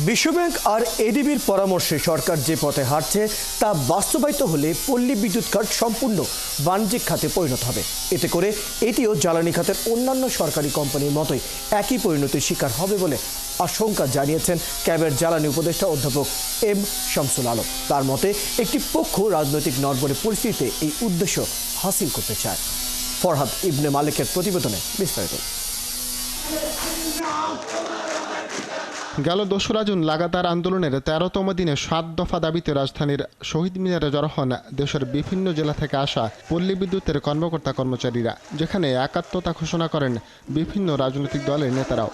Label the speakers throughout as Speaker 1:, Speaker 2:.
Speaker 1: বিশ্বব্যাংক আর এডিবির পরামর্শে সরকার যে পথে হাঁটছে তা বাস্তবায়িত হলে পল্লী বিদ্যুৎ খাত সম্পূর্ণ বাণিজ্যিক খাতে পরিণত হবে। এতে করে এটিও জ্বালানি খাতের অন্যান্য সরকারি কোম্পানির মতোই একই পরিণতির শিকার হবে বলে আশঙ্কা জানিয়েছেন ক্যাবের জ্বালানি উপদেষ্টা অধ্যাপক এম শামসুল আলম। তার মতে একটি পক্ষ রাজনৈতিক নড়বড়ে পরিস্থিতিতে এই উদ্দেশ্য হাসিল করতে চায়। ফরহাদ ইবনে মালিকের প্রতিবেদনে বিস্তারিত।
Speaker 2: গেল ২রা জুন লাগাতার আন্দোলনের ১৩তম দিনে ৭ দফা দাবিতে রাজধানীর শহীদ মিনারে জড়ো হন দেশের বিভিন্ন জেলা থেকে আসা পল্লী বিদ্যুতের কর্মকর্তা কর্মচারীরা, যেখানে একাত্মতা ঘোষণা করেন বিভিন্ন রাজনৈতিক দলের নেতারাও।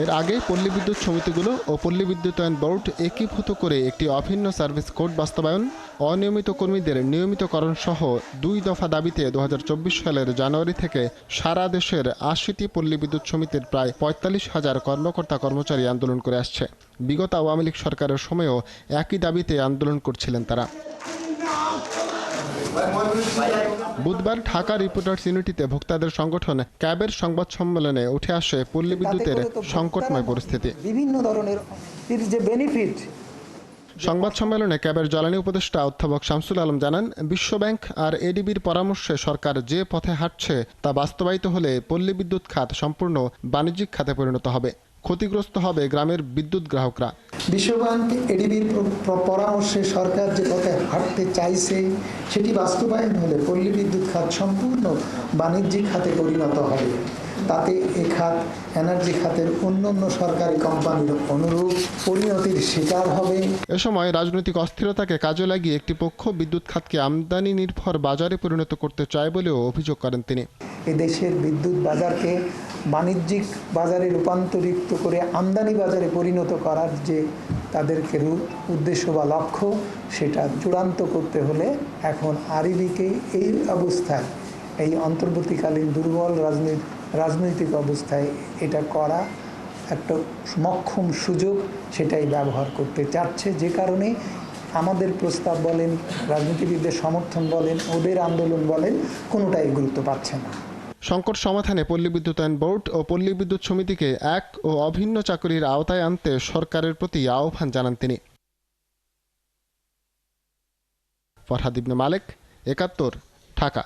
Speaker 2: এর আগে পল্লী বিদ্যুৎ সমিতিগুলো ও পল্লী বিদ্যুতায়ন বোর্ড একীভূত করে একটি অভিন্ন সার্ভিস কোড বাস্তবায়ন, অনিয়মিত কর্মীদের নিয়মিতকরণ সহ ২ দফা দাবিতে ২০২৪ সালের জানুয়ারি থেকে সারা দেশের ৮০টি পল্লী বিদ্যুৎ সমিতির প্রায় ৪৫,০০০ কর্মকর্তা কর্মচারী আন্দোলন করে আসছে। বিগত আওয়ামী লীগ সরকারের সময়েও একই দাবিতে আন্দোলন করছিলেন তারা। বুধবার ঢাকা রিপোর্টার্স ইউনিটিতে ভোক্তাদের সংগঠন ক্যাবের সংবাদ সম্মেলনে উঠে আসে পল্লী বিদ্যুতের সংকটময় পরিস্থিতি।
Speaker 3: বিভিন্ন ধরনের যে বেনিফিট।
Speaker 2: সংবাদ সম্মেলনে ক্যাবের জ্বালানি উপদেষ্টা অধ্যাপক শামসুল আলম জানান, বিশ্বব্যাংক আর এডিবির পরামর্শে সরকার যে পথে হাঁটছে তা বাস্তবায়িত হলে পল্লী বিদ্যুৎ খাত সম্পূর্ণ বাণিজ্যিক খাতে পরিণত হবে। ক্ষতিগ্রস্ত হবে গ্রামের বিদ্যুৎ গ্রাহকরা।
Speaker 3: বিশ্বব্যাংক এডিবির পরামর্শে সরকার যে পথে হাঁটতে চাইছে সেটি বাস্তবায়ন হলে পল্লী বিদ্যুৎ খাত সম্পূর্ণ বাণিজ্যিক খাতে পরিণত হবে। তাতে এ খাত এনার্জি খাতের অন্যান্য সরকারি কোম্পানির অনুরূপ পরিণতির শিকার হবে।
Speaker 2: এ সময় রাজনৈতিক অস্থিরতাকে কাজে লাগিয়ে একটি পক্ষ বিদ্যুৎ খাতকে আমদানি নির্ভর বাজারে পরিণত করতে চায় বলেও অভিযোগ করেন তিনি।
Speaker 3: এদেশের বিদ্যুৎ বাজারকে বাণিজ্যিক বাজারে রূপান্তরিত করে আমদানি বাজারে পরিণত করার যে তাদেরকে উদ্দেশ্য বা লক্ষ্য, সেটা চূড়ান্ত করতে হলে এখন আরইবিকে এই অবস্থায়, এই অন্তর্বর্তীকালীন দুর্বল রাজনৈতিক অবস্থায় এটা করা একটা মক্ষম সুযোগ, সেটাই ব্যবহার করতে চাচ্ছে। যে কারণে আমাদের প্রস্তাব বলেন, রাজনীতিবিদদের সমর্থন বলেন, ওদের আন্দোলন বলেন, কোনোটাই গুরুত্ব পাচ্ছে না।
Speaker 2: সংকট সমাধানে পল্লী বিদ্যুতায়ন বোর্ড ও পল্লী বিদ্যুৎ সমিতিকে এক ও অভিন্ন চাকরির আওতায় আনতে সরকারের প্রতি আহ্বান জানান তিনি। ফরহাদ ইবনে মালিক, ৭১, ঢাকা।